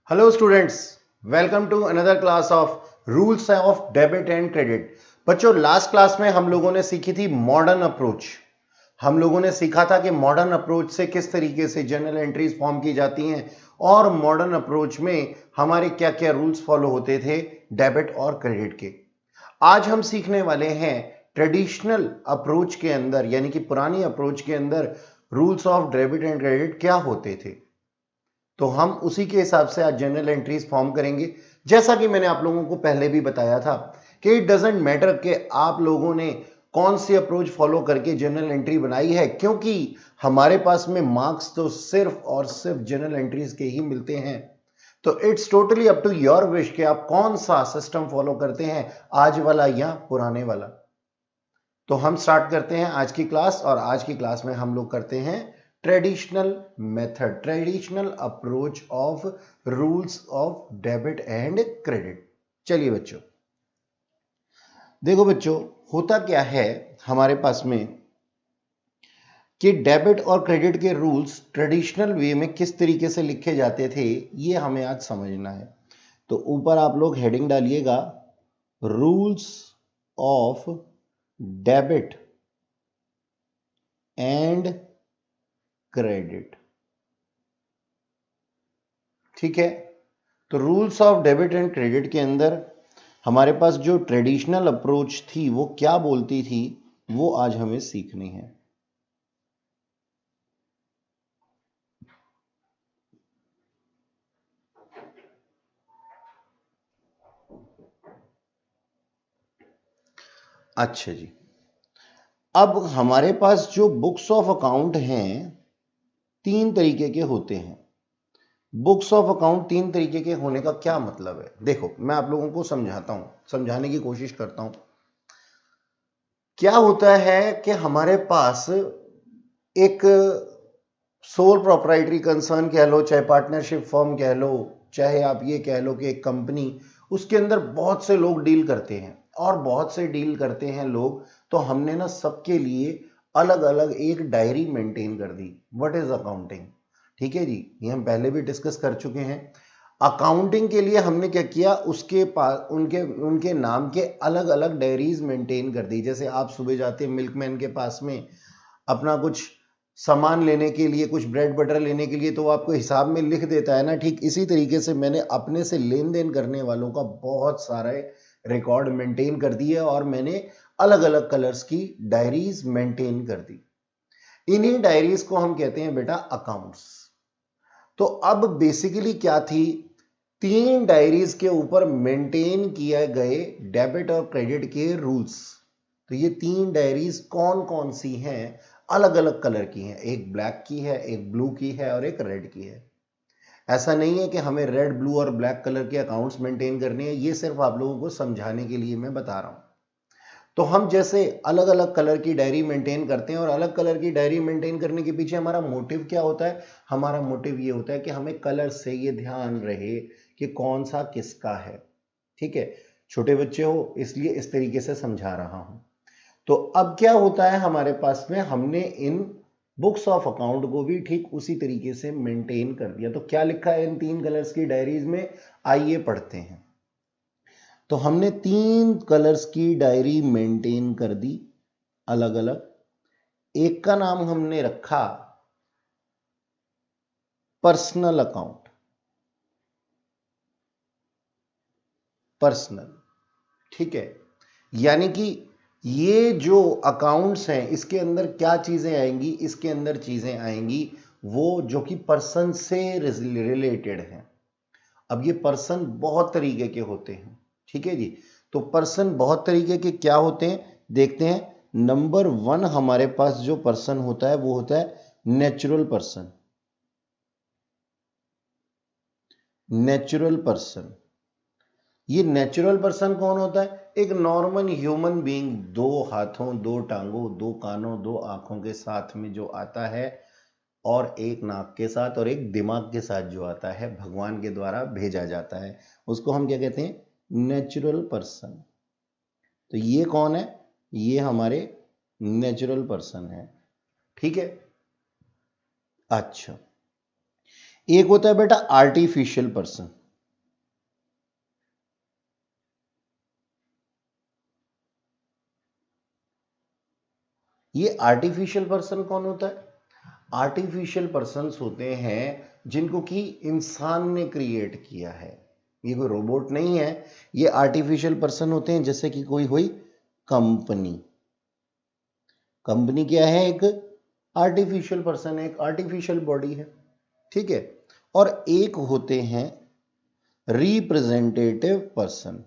Hello students, welcome to another class of rules of debit and credit. बच्चों, last class में हम लोगों ने सीखी थी मॉडर्न अप्रोच। हम लोगों ने सीखा था कि मॉडर्न अप्रोच से किस तरीके से जर्नल एंट्रीज फॉर्म की जाती हैं और मॉडर्न अप्रोच में हमारे क्या क्या रूल्स फॉलो होते थे डेबिट और क्रेडिट के। आज हम सीखने वाले हैं ट्रेडिशनल अप्रोच के अंदर, यानी कि पुरानी अप्रोच के अंदर rules of debit and credit क्या होते थे। तो हम उसी के हिसाब से आज जनरल एंट्रीज फॉर्म करेंगे। जैसा कि मैंने आप लोगों को पहले भी बताया था कि इट डजेंट मैटर कि आप लोगों ने कौन सी अप्रोच फॉलो करके जनरल एंट्री बनाई है, क्योंकि हमारे पास में मार्क्स तो सिर्फ और सिर्फ जनरल एंट्रीज के ही मिलते हैं। तो it's totally up to your wish कि आप कौन सा सिस्टम फॉलो करते हैं, आज वाला या पुराने वाला। तो हम स्टार्ट करते हैं आज की क्लास, और आज की क्लास में हम लोग करते हैं traditional method, traditional approach of rules of debit and credit. चलिए बच्चों, देखो बच्चों, होता क्या है हमारे पास में कि डेबिट और क्रेडिट के रूल्स ट्रेडिशनल वे में किस तरीके से लिखे जाते थे, ये हमें आज समझना है। तो ऊपर आप लोग हेडिंग डालिएगा, rules of debit and credit. ठीक है, तो rules of debit and credit के अंदर हमारे पास जो ट्रेडिशनल अप्रोच थी वो क्या बोलती थी, वो आज हमें सीखनी है। अच्छा जी, अब हमारे पास जो बुक्स ऑफ अकाउंट हैं तीन तरीके के होते हैं। बुक्स ऑफ अकाउंट तीन तरीके के होने का क्या मतलब है, देखो मैं आप लोगों को समझाता हूं, समझाने की कोशिश करता हूं। क्या होता है कि हमारे पास एक सोल प्रोप्राइटरी कंसर्न कह लो, चाहे पार्टनरशिप फर्म कह लो, चाहे आप ये कह लो कि एक कंपनी, उसके अंदर बहुत से लोग डील करते हैं और बहुत से डील करते हैं लोग। तो हमने ना सबके लिए अलग अलग एक डायरी मेंटेन कर दी। What is accounting? ठीक है जी, ये हम पहले भी डिस्कस कर चुके हैं। अकाउंटिंग के लिए हमने क्या किया, उसके पास उनके उनके नाम के अलग अलग डायरीज मेंटेन कर दी। जैसे आप सुबह जाते हैं मिल्कमैन के पास में अपना कुछ सामान लेने के लिए, कुछ ब्रेड बटर लेने के लिए, तो वो आपको हिसाब में लिख देता है ना। ठीक इसी तरीके से मैंने अपने से लेन देन करने वालों का बहुत सारे रिकॉर्ड मेंटेन कर दिए और मैंने अलग अलग कलर्स की डायरीज मेंटेन कर दी। इन्हीं डायरीज को हम कहते हैं बेटा अकाउंट्स। तो अब बेसिकली क्या थी, तीन डायरीज के ऊपर मेंटेन किए गए डेबिट और क्रेडिट के रूल्स। तो ये तीन डायरीज कौन कौन सी हैं, अलग अलग कलर की हैं। एक ब्लैक की है, एक ब्लू की है और एक रेड की है। ऐसा नहीं है कि हमें रेड, ब्लू और ब्लैक कलर के अकाउंट्स मेंटेन करने हैं, ये सिर्फ आप लोगों को समझाने के लिए मैं बता रहा हूं। तो हम जैसे अलग अलग कलर की डायरी मेंटेन करते हैं, और अलग कलर की डायरी मेंटेन करने के पीछे हमारा मोटिव क्या होता है? हमारा मोटिव ये होता है कि हमें कलर से ये ध्यान रहे कि कौन सा किसका है। ठीक है, छोटे बच्चे हो इसलिए इस तरीके से समझा रहा हूं। तो अब क्या होता है हमारे पास में, हमने इन बुक्स ऑफ अकाउंट को भी ठीक उसी तरीके से मेंटेन कर दिया। तो क्या लिखा है इन तीन कलर्स की डायरीज में, आइए पढ़ते हैं। तो हमने तीन कलर्स की डायरी मेंटेन कर दी अलग अलग। एक का नाम हमने रखा पर्सनल अकाउंट, पर्सनल। ठीक है, यानी कि ये जो अकाउंट्स हैं इसके अंदर क्या चीजें आएंगी, इसके अंदर चीजें आएंगी वो जो कि पर्सन से रिलेटेड हैं। अब ये पर्सन बहुत तरीके के होते हैं। ठीक है जी, तो पर्सन बहुत तरीके के क्या होते हैं देखते हैं। नंबर वन हमारे पास जो पर्सन होता है वो होता है नेचुरल पर्सन। नेचुरल पर्सन, ये नेचुरल पर्सन कौन होता है? एक नॉर्मल ह्यूमन बीइंग, दो हाथों, दो टांगों, दो कानों, दो आंखों के साथ में जो आता है, और एक नाक के साथ और एक दिमाग के साथ जो आता है, भगवान के द्वारा भेजा जाता है, उसको हम क्या कहते हैं? Natural person. तो ये कौन है? ये हमारे नेचुरल पर्सन है। ठीक है, अच्छा, एक होता है बेटा आर्टिफिशियल पर्सन। ये आर्टिफिशियल पर्सन कौन होता है? आर्टिफिशियल पर्सन्स होते हैं जिनको कि इंसान ने क्रिएट किया है, ये कोई रोबोट नहीं है। ये आर्टिफिशियल पर्सन होते हैं जैसे कि कोई हुई कंपनी। कंपनी क्या है? एक आर्टिफिशियल पर्सन है, एक आर्टिफिशियल बॉडी है, ठीक है। और एक होते हैं रिप्रेजेंटेटिव पर्सन।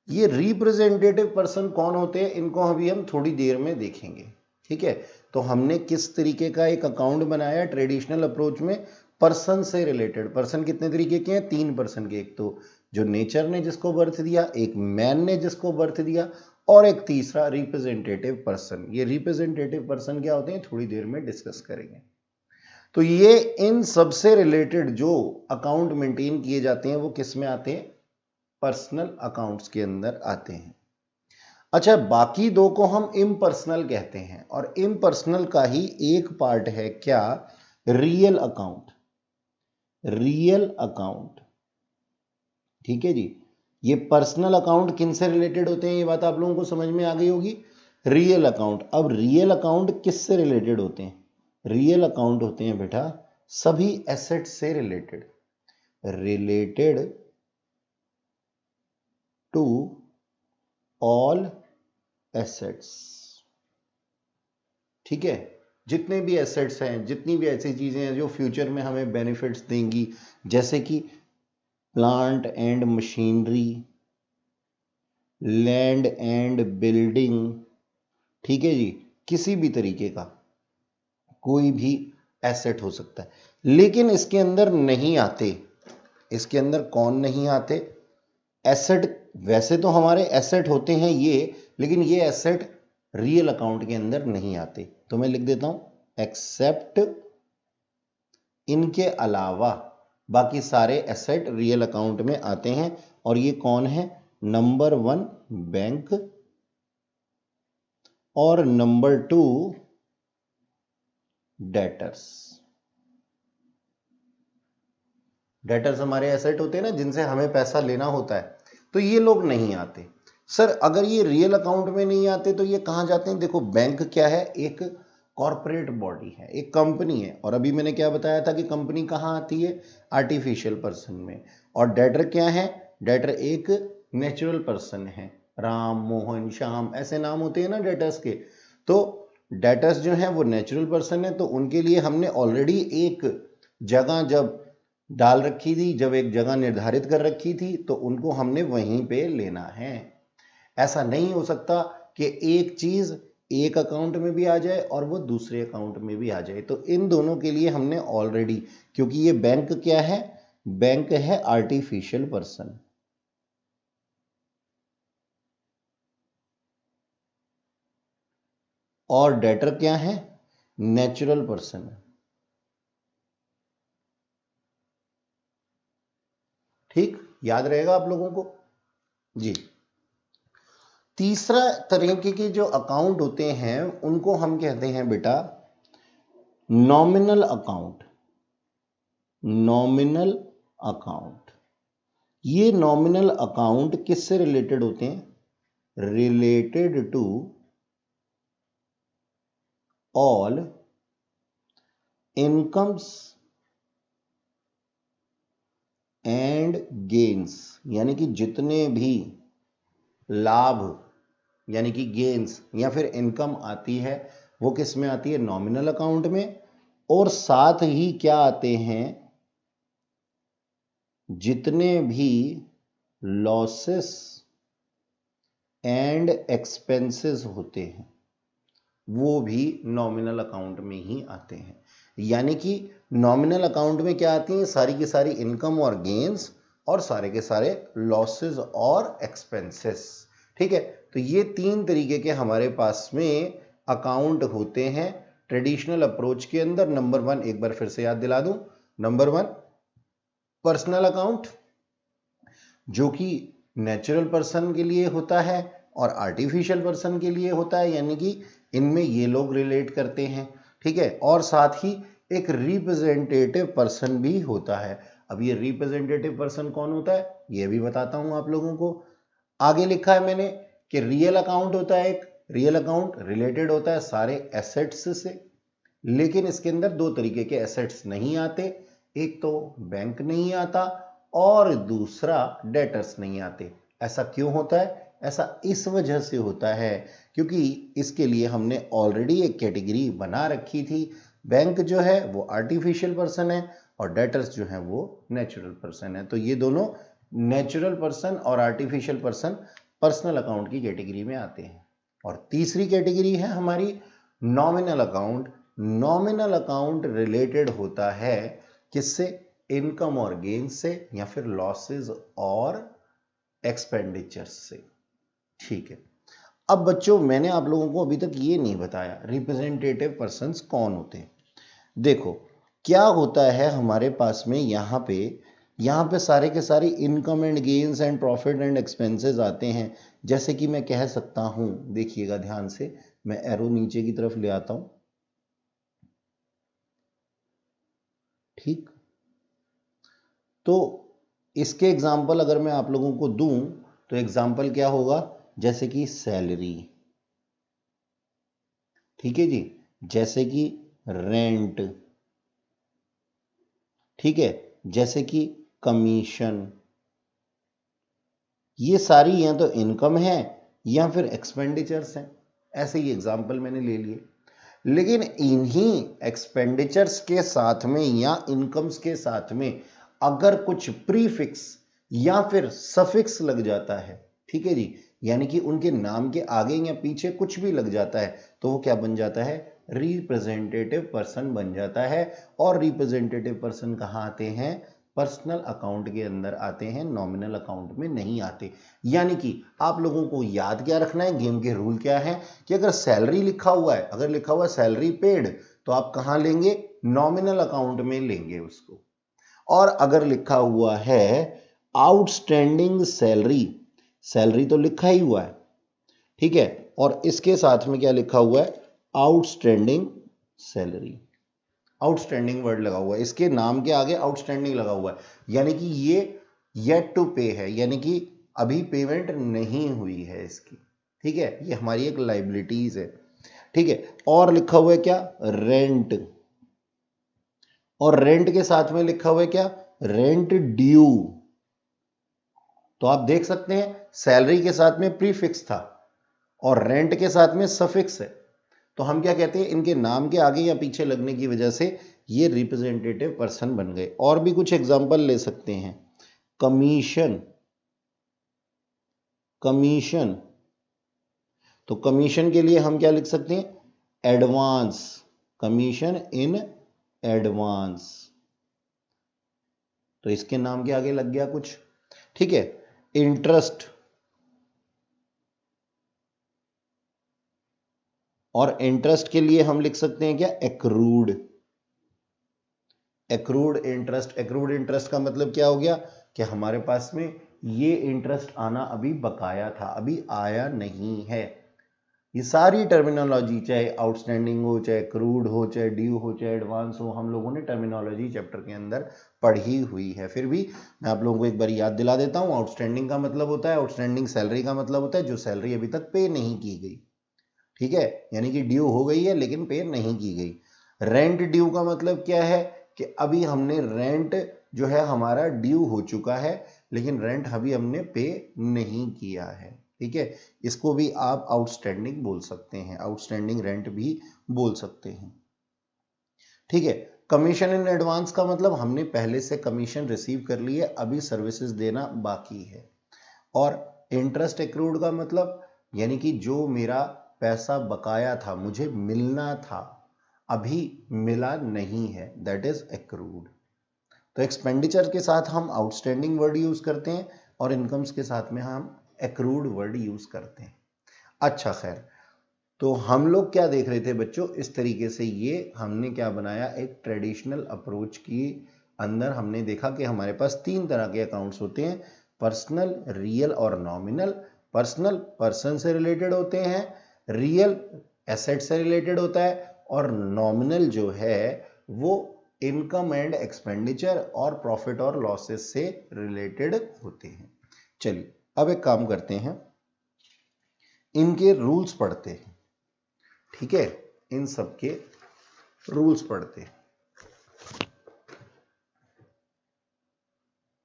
ये रिप्रेजेंटेटिव पर्सन कौन होते हैं, इनको अभी हम थोड़ी देर में देखेंगे, ठीक है। तो हमने किस तरीके का एक अकाउंट बनाया ट्रेडिशनल अप्रोच में, पर्सन से रिलेटेड। पर्सन कितने तरीके के हैं? 3 पर्सन के। एक तो जो नेचर ने जिसको बर्थ दिया, एक मैन ने जिसको बर्थ दिया, और एक तीसरा रिप्रेजेंटेटिव पर्सन। ये रिप्रेजेंटेटिव पर्सन क्या होते हैं थोड़ी देर में डिस्कस करेंगे। तो ये इन सबसे रिलेटेड जो अकाउंट मेंटेन किए जाते हैं वो किस में आते हैं? पर्सनल अकाउंट्स के अंदर आते हैं। अच्छा, बाकी दो को हम इम्पर्सनल कहते हैं, और इम्पर्सनल का ही एक पार्ट है क्या? Real account. रियल अकाउंट, ठीक है जी। ये पर्सनल अकाउंट किन से रिलेटेड होते हैं, ये बात आप लोगों को समझ में आ गई होगी। Real account. अब रियल अकाउंट किस से रिलेटेड होते हैं? रियल अकाउंट होते हैं बेटा सभी एसेट से related, related to all assets, ठीक है। जितने भी एसेट्स हैं, जितनी भी ऐसी चीजें हैं जो फ्यूचर में हमें बेनिफिट्स देंगी, जैसे कि plant and machinery, land and building, ठीक है जी। किसी भी तरीके का कोई भी एसेट हो सकता है, लेकिन इसके अंदर नहीं आते। इसके अंदर कौन नहीं आते? एसेट। वैसे तो हमारे एसेट होते हैं ये, लेकिन ये एसेट रियल अकाउंट के अंदर नहीं आते। तो मैं लिख देता हूं एक्सेप्ट, इनके अलावा बाकी सारे एसेट रियल अकाउंट में आते हैं। और ये कौन है? नंबर 1 बैंक, और नंबर 2 डेटर्स। डेटर्स हमारे एसेट होते हैं ना, जिनसे हमें पैसा लेना होता है, तो ये लोग नहीं आते। सर अगर ये रियल अकाउंट में नहीं आते तो ये कहां जाते हैं? देखो, बैंक क्या है? एक कॉर्पोरेट बॉडी है, एक कंपनी है। और अभी मैंने क्या बताया था कि कंपनी कहां आती है? आर्टिफिशियल पर्सन में। और डेटर क्या है? डेटर एक नेचुरल पर्सन है। राम, मोहन, श्याम, ऐसे नाम होते हैं ना डेटर्स के। तो डेटर्स जो है वो नेचुरल पर्सन है, तो उनके लिए हमने ऑलरेडी एक जगह जब डाल रखी थी, जब एक जगह निर्धारित कर रखी थी, तो उनको हमने वहीं पे लेना है। ऐसा नहीं हो सकता कि एक चीज एक अकाउंट में भी आ जाए और वो दूसरे अकाउंट में भी आ जाए। तो इन दोनों के लिए हमने ऑलरेडी, क्योंकि ये बैंक क्या है? बैंक है आर्टिफिशियल पर्सन, और डेटर क्या है? नेचुरल पर्सन है, ठीक। याद रहेगा आप लोगों को जी। तीसरा तरीके के जो अकाउंट होते हैं उनको हम कहते हैं बेटा नॉमिनल अकाउंट। Nominal account. ये नॉमिनल अकाउंट किससे रिलेटेड होते हैं? Related to all incomes and gains, यानी कि जितने भी लाभ, यानी कि गेन्स या फिर इनकम आती है वो किस में आती है? नॉमिनल अकाउंट में। और साथ ही क्या आते हैं? जितने भी लॉसेस एंड एक्सपेंसेस होते हैं वो भी नॉमिनल अकाउंट में ही आते हैं। यानी कि नॉमिनल अकाउंट में क्या आती हैं? सारी की सारी इनकम और गेन्स, और सारे के सारे लॉसेस और एक्सपेंसेस, ठीक है। तो ये 3 तरीके के हमारे पास में अकाउंट होते हैं ट्रेडिशनल अप्रोच के अंदर। नंबर 1 एक बार फिर से याद दिला दूं। नंबर 1 पर्सनल अकाउंट, जो कि नेचुरल पर्सन के लिए होता है और आर्टिफिशियल पर्सन के लिए होता है, यानी कि इनमें ये लोग रिलेट करते हैं, ठीक है। और साथ ही एक रिप्रेजेंटेटिव पर्सन भी होता है। अब ये रिप्रेजेंटेटिव पर्सन कौन होता है ये भी बताता हूं आप लोगों को। आगे लिखा है मैंने कि रियल अकाउंट होता है, एक रियल अकाउंट रिलेटेड होता है सारे एसेट्स से, लेकिन इसके अंदर दो तरीके के एसेट्स नहीं आते, एक तो बैंक नहीं आता और दूसरा डेटर्स नहीं आते। ऐसा क्यों होता है? ऐसा इस वजह से होता है क्योंकि इसके लिए हमने ऑलरेडी एक कैटेगरी बना रखी थी। बैंक जो है वो आर्टिफिशियल पर्सन है और डेटर्स जो है वो नेचुरल पर्सन है। तो ये दोनों नेचुरल पर्सन और आर्टिफिशियल पर्सन पर्सनल अकाउंट की कैटेगरी में आते हैं। और तीसरी कैटेगरी है हमारी nominal account. Nominal account related होता है किससे? इनकम और गेन से या फिर लॉसेस और एक्सपेंडिचर्स से, ठीक है। अब बच्चों मैंने आप लोगों को अभी तक ये नहीं बताया रिप्रेजेंटेटिव पर्संस कौन होते हैं। देखो क्या होता है हमारे पास में यहाँ पे सारे के सारे income and gains and profit and expenses आते हैं। जैसे कि मैं कह सकता हूं, देखिएगा ध्यान से, मैं एरो नीचे की तरफ ले आता हूं, ठीक। तो इसके एग्जाम्पल अगर मैं आप लोगों को दूं तो एग्जाम्पल क्या होगा? जैसे कि सैलरी, ठीक है जी, जैसे कि रेंट, ठीक है, जैसे कि कमीशन। ये सारी या तो इनकम है या फिर एक्सपेंडिचर्स हैं। ऐसे ही एग्जाम्पल मैंने ले लिए। लेकिन इन्हीं एक्सपेंडिचर्स के साथ में या इनकम्स के साथ में अगर कुछ प्रीफिक्स या फिर सफिक्स लग जाता है, ठीक है जी, यानी कि उनके नाम के आगे या पीछे कुछ भी लग जाता है तो वो क्या बन जाता है? रिप्रेजेंटेटिव पर्सन बन जाता है। और रिप्रेजेंटेटिव पर्सन कहां आते हैं? पर्सनल अकाउंट के अंदर आते हैं, नॉमिनल अकाउंट में नहीं आते। यानी कि आप लोगों को याद क्या रखना है, गेम के रूल क्या है कि अगर सैलरी लिखा हुआ है, अगर लिखा हुआ है सैलरी पेड, तो आप कहां लेंगे? नॉमिनल अकाउंट में लेंगे उसको। और अगर लिखा हुआ है आउटस्टैंडिंग सैलरी, सैलरी तो लिखा ही हुआ है, ठीक है, और इसके साथ में क्या लिखा हुआ है? Outstanding salary. आउटस्टैंडिंग वर्ड लगा हुआ है, इसके नाम के आगे आउटस्टैंडिंग लगा हुआ है, यानी कि ये येट टू पे है, यानी कि अभी पेमेंट नहीं हुई है इसकी, ठीक है। ये हमारी एक लाइबिलिटीज है, ठीक है। और लिखा हुआ है क्या? रेंट। और रेंट के साथ में लिखा हुआ है क्या? Rent due. तो आप देख सकते हैं सैलरी के साथ में प्रीफिक्स था और रेंट के साथ में सफिक्स है। तो हम क्या कहते हैं? इनके नाम के आगे या पीछे लगने की वजह से ये रिप्रेजेंटेटिव पर्सन बन गए। और भी कुछ एग्जांपल ले सकते हैं। कमीशन, कमीशन, तो कमीशन के लिए हम क्या लिख सकते हैं? Advance, commission in advance. तो इसके नाम के आगे लग गया कुछ, ठीक है। इंटरेस्ट, और इंटरेस्ट के लिए हम लिख सकते हैं क्या? Accrued, accrued interest. Accrued interest का मतलब क्या हो गया कि हमारे पास में ये इंटरेस्ट आना अभी बकाया था, अभी आया नहीं है। ये सारी टर्मिनोलॉजी, चाहे आउटस्टैंडिंग हो, चाहे क्रूड हो, चाहे ड्यू हो, चाहे एडवांस हो, हम लोगों ने टर्मिनोलॉजी चैप्टर के अंदर पढ़ी हुई है। फिर भी मैं आप लोगों को एक बार याद दिला देता हूं। आउटस्टैंडिंग का मतलब होता है, आउटस्टैंडिंग सैलरी का मतलब होता है जो सैलरी अभी तक पे नहीं की गई, ठीक है, यानी कि ड्यू हो गई है लेकिन पे नहीं की गई। रेंट ड्यू का मतलब क्या है कि अभी हमने रेंट जो है हमारा ड्यू हो चुका है लेकिन रेंट अभी हमने पे नहीं किया है, ठीक है। इसको भी आप आउटस्टैंडिंग बोल सकते हैं, आउटस्टैंडिंग रेंट भी बोल सकते हैं, ठीक है। कमीशन इन एडवांस का मतलब हमने पहले से कमीशन रिसीव कर ली है, अभी सर्विसेज देना बाकी है। और इंटरेस्ट एक्रूड का मतलब यानी कि जो मेरा पैसा बकाया था, मुझे मिलना था, अभी मिला नहीं है, दैट इज एक्रूड। तो एक्सपेंडिचर के साथ हम आउटस्टैंडिंग वर्ड यूज करते हैं और इनकम्स के साथ में हम एक्रूड वर्ड यूज करते हैं। अच्छा खैर, तो हम लोग क्या देख रहे थे बच्चों? इस तरीके से ये हमने क्या बनाया, एक ट्रेडिशनल अप्रोच की अंदर हमने देखा कि हमारे पास तीन तरह के अकाउंट्स होते हैं। पर्सनल, रियल और नॉमिनल। पर्सनल पर्सन से रिलेटेड होते हैं, रियल एसेट से रिलेटेड होता है, और नॉमिनल जो है वो इनकम एंड एक्सपेंडिचर और प्रॉफिट और लॉसेस से रिलेटेड होते हैं। चलिए अब एक काम करते हैं, इनके रूल्स पढ़ते हैं। ठीक है, इन सब के रूल्स पढ़ते हैं।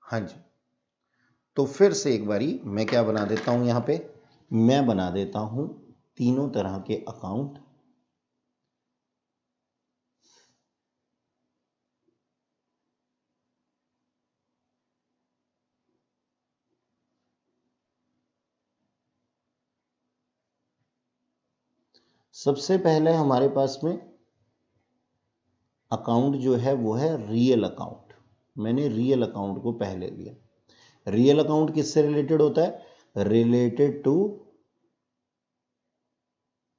हाँ जी, तो फिर से एक बारी मैं क्या बना देता हूं, यहां पे मैं बना देता हूं तीनों तरह के अकाउंट। सबसे पहले हमारे पास में अकाउंट जो है वो है रियल अकाउंट। मैंने रियल अकाउंट को पहले लिया। रियल अकाउंट किससे रिलेटेड होता है? Related to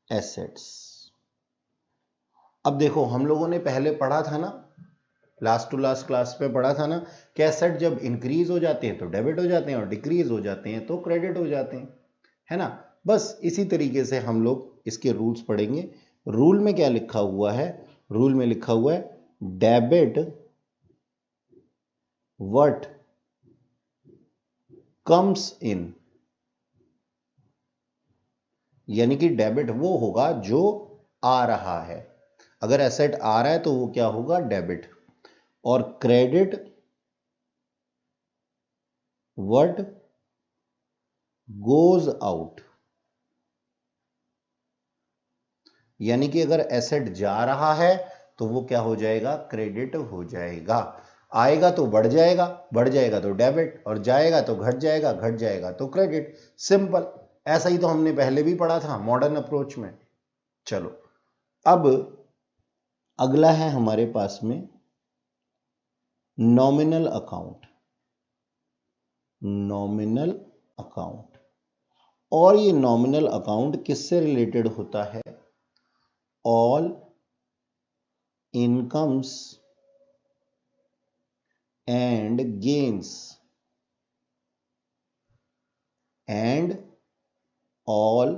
assets. अब देखो, हम लोगों ने पहले पढ़ा था ना, लास्ट टू लास्ट क्लास पे पढ़ा था ना कि एसेट जब इंक्रीज हो जाते हैं तो डेबिट हो जाते हैं और डिक्रीज हो जाते हैं तो क्रेडिट हो जाते हैं, है ना। बस इसी तरीके से हम लोग इसके रूल्स पढ़ेंगे। रूल में क्या लिखा हुआ है? रूल में लिखा हुआ है डेबिट व्हाट कम्स इन, यानी कि डेबिट वो होगा जो आ रहा है। अगर एसेट आ रहा है तो वो क्या होगा? डेबिट। और क्रेडिट व्हाट गोज आउट, यानी कि अगर एसेट जा रहा है तो वो क्या हो जाएगा? क्रेडिट हो जाएगा। आएगा तो बढ़ जाएगा, बढ़ जाएगा तो डेबिट, और जाएगा तो घट जाएगा, घट जाएगा तो क्रेडिट। सिंपल। ऐसा ही तो हमने पहले भी पढ़ा था मॉडर्न अप्रोच में। चलो अब अगला है हमारे पास में नॉमिनल अकाउंट। नॉमिनल अकाउंट, और ये नॉमिनल अकाउंट किससे रिलेटेड होता है? All incomes and gains and all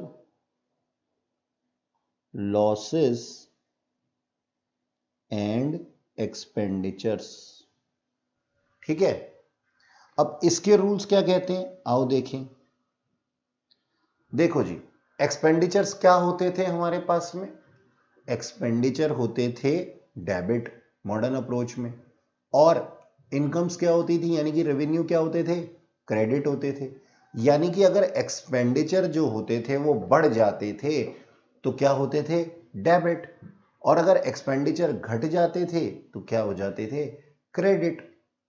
losses and expenditures. ठीक है, अब इसके रूल्स क्या कहते हैं, आओ देखें। देखो जी, एक्सपेंडिचर्स क्या होते थे हमारे पास में? एक्सपेंडिचर होते थे डेबिट मॉडर्न अप्रोच में, और इनकम्स क्या होती थी, यानी कि रेवेन्यू क्या होते थे? क्रेडिट होते थे। यानी कि अगर एक्सपेंडिचर जो होते थे वो बढ़ जाते थे तो क्या होते थे? डेबिट। और अगर एक्सपेंडिचर घट जाते थे तो क्या हो जाते थे? क्रेडिट।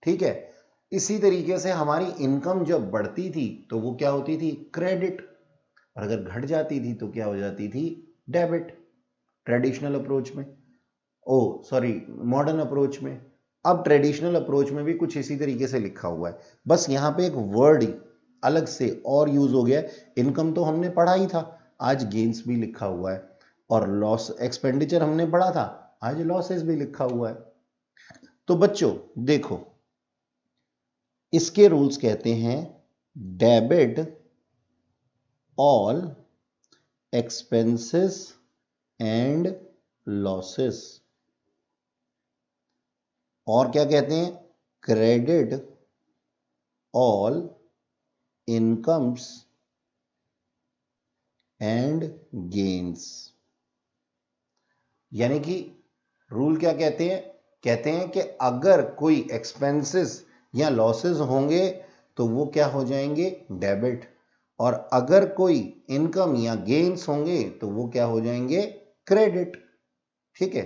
ठीक है, इसी तरीके से हमारी इनकम जब बढ़ती थी तो वो क्या होती थी? क्रेडिट। और अगर घट जाती थी तो क्या हो जाती थी? डेबिट। ट्रेडिशनल अप्रोच में, ओ सॉरी मॉडर्न अप्रोच में। अब ट्रेडिशनल अप्रोच में भी कुछ इसी तरीके से लिखा हुआ है, बस यहां पे एक वर्ड ही अलग से और यूज हो गया है। इनकम तो हमने पढ़ा ही था, आज गेन्स भी लिखा हुआ है, और लॉस एक्सपेंडिचर हमने पढ़ा था, आज लॉसेस भी लिखा हुआ है। तो बच्चों देखो, इसके रूल्स कहते हैं debit all expenses and losses, और क्या कहते हैं? Credit all incomes and gains. यानी कि रूल क्या कहते हैं? कहते हैं कि अगर कोई एक्सपेंसेस या लॉसेस होंगे तो वो क्या हो जाएंगे? डेबिट। और अगर कोई इनकम या गेन्स होंगे तो वो क्या हो जाएंगे? क्रेडिट। ठीक है,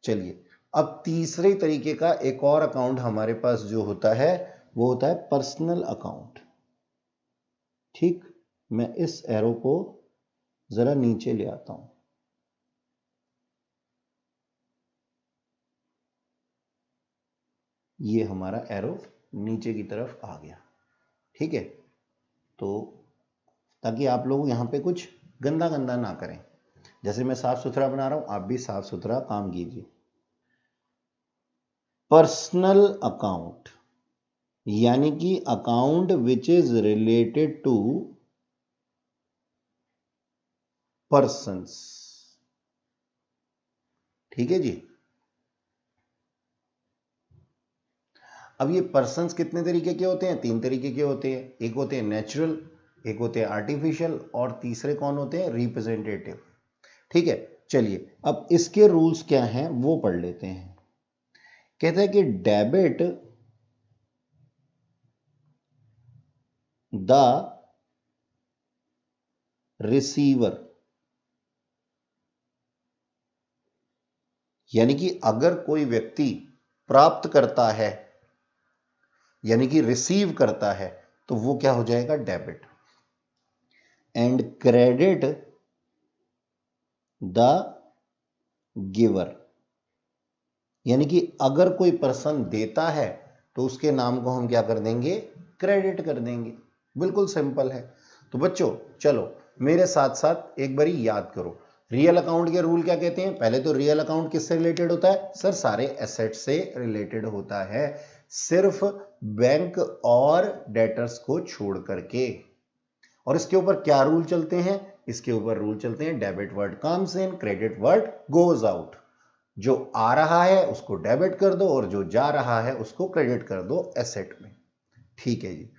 चलिए अब तीसरे तरीके का एक और अकाउंट हमारे पास जो होता है वो होता है पर्सनल अकाउंट। ठीक, मैं इस एरो को जरा नीचे ले आता हूं। ये हमारा एरो नीचे की तरफ आ गया। ठीक है, तो ताकि आप लोग यहां पे कुछ गंदा गंदा ना करें, जैसे मैं साफ सुथरा बना रहा हूं आप भी साफ सुथरा काम कीजिए। पर्सनल अकाउंट यानी कि account which is related to persons. ठीक है जी। अब ये पर्सन्स कितने तरीके के होते हैं? 3 तरीके के होते हैं। एक होते हैं नेचुरल, एक होते हैं आर्टिफिशियल, और तीसरे कौन होते हैं? रिप्रेजेंटेटिव। ठीक है, चलिए अब इसके रूल्स क्या हैं वो पढ़ लेते हैं। कहता है कि डेबिट द रिसीवर, यानी कि अगर कोई व्यक्ति प्राप्त करता है यानी कि रिसीव करता है तो वो क्या हो जाएगा? Debit. And credit the giver, यानी कि अगर कोई पर्सन देता है तो उसके नाम को हम क्या कर देंगे? क्रेडिट कर देंगे। बिल्कुल सिंपल है। तो बच्चों चलो मेरे साथ साथ एक बारी याद करो, रियल अकाउंट के रूल क्या कहते हैं? पहले तो रियल अकाउंट किससे रिलेटेड होता है? सर सारे एसेट से रिलेटेड होता है, सिर्फ बैंक और डेटर्स को छोड़ करके। और इसके ऊपर क्या रूल चलते हैं? इसके ऊपर रूल चलते हैं debit word comes in, credit word goes out. जो आ रहा है उसको डेबिट कर दो और जो जा रहा है उसको क्रेडिट कर दो एसेट में। ठीक है जी।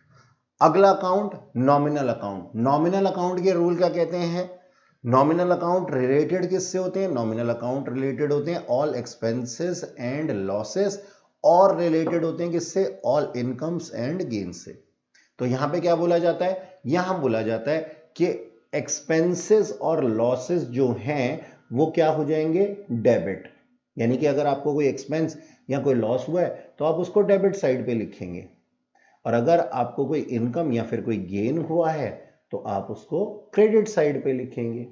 अगला account nominal account. Nominal account के रूल क्या कहते हैं? नॉमिनल अकाउंट रिलेटेड किससे होते हैं? नॉमिनल अकाउंट रिलेटेड होते हैं ऑल एक्सपेंसेस एंड लॉसेस, और रिलेटेड होते हैं किससे? ऑल इनकम्स एंड गेन से। तो यहां पे क्या बोला जाता है? यहां बोला जाता है कि एक्सपेंसेस और लॉसेस जो हैं वो क्या हो जाएंगे? डेबिट। यानी कि अगर आपको कोई एक्सपेंस या कोई लॉस हुआ है तो आप उसको डेबिट साइड पे लिखेंगे, और अगर आपको कोई इनकम या फिर कोई गेन हुआ है तो आप उसको क्रेडिट साइड पे लिखेंगे।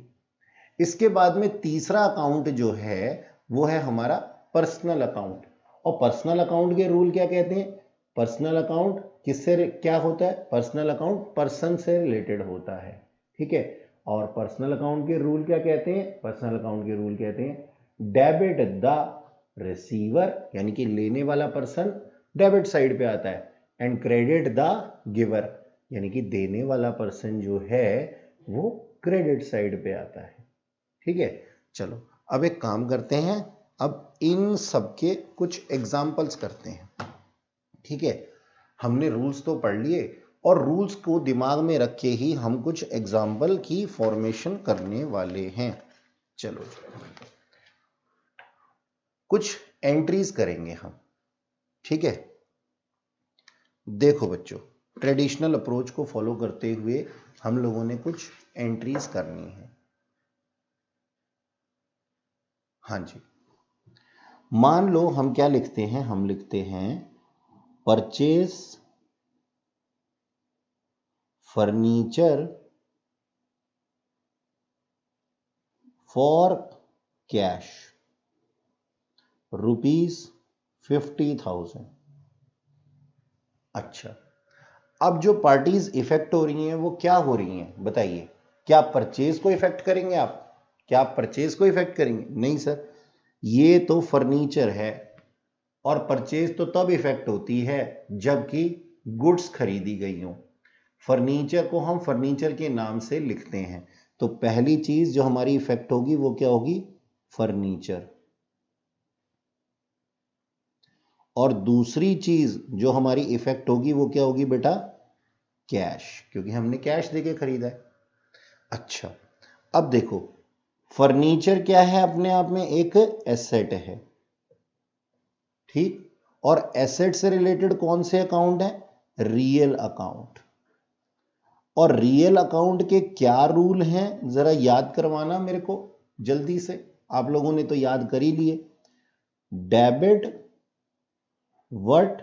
इसके बाद में तीसरा अकाउंट जो है वो है हमारा पर्सनल अकाउंट। और पर्सनल अकाउंट के रूल क्या कहते हैं? पर्सनल अकाउंट किससे क्या होता है? पर्सनल अकाउंट पर्सन से रिलेटेड होता है। ठीक है। और पर्सनल अकाउंट के रूल क्या कहते हैं? पर्सनल अकाउंट के रूल कहते हैं डेबिट द रिसीवर, यानी कि लेने वाला पर्सन डेबिट साइड पे आता है, एंड क्रेडिट द गिवर, यानी कि देने वाला पर्सन जो है वो क्रेडिट साइड पे आता है। ठीक है। चलो अब एक काम करते हैं, अब इन सबके कुछ एग्जाम्पल्स करते हैं। ठीक है। हमने रूल्स तो पढ़ लिए और रूल्स को दिमाग में रख के ही हम कुछ एग्जाम्पल की फॉर्मेशन करने वाले हैं। चलो कुछ एंट्रीज करेंगे हम। ठीक है। देखो बच्चों, ट्रेडिशनल अप्रोच को फॉलो करते हुए हम लोगों ने कुछ एंट्रीज करनी है। हाँ जी। मान लो हम क्या लिखते हैं? हम लिखते हैं परचेज फर्नीचर फॉर कैश ₹50,000। अच्छा, अब जो पार्टीज इफेक्ट हो रही हैं वो क्या हो रही हैं? बताइए। क्या परचेज को इफेक्ट करेंगे आप? क्या आप परचेज को इफेक्ट करेंगे? नहीं सर, ये तो फर्नीचर है, और परचेज तो तब इफेक्ट होती है जबकि गुड्स खरीदी गई हो। फर्नीचर को हम फर्नीचर के नाम से लिखते हैं, तो पहली चीज जो हमारी इफेक्ट होगी वो क्या होगी? फर्नीचर। और दूसरी चीज जो हमारी इफेक्ट होगी वो क्या होगी बेटा? कैश, क्योंकि हमने कैश देके खरीदा है। अच्छा, अब देखो, फर्नीचर क्या है? अपने आप में एक एसेट है। ठीक। और एसेट से रिलेटेड कौन से अकाउंट है? Real account. और रियल अकाउंट के क्या रूल हैं जरा याद करवाना मेरे को जल्दी से। आप लोगों ने तो याद कर ही लिए। Debit what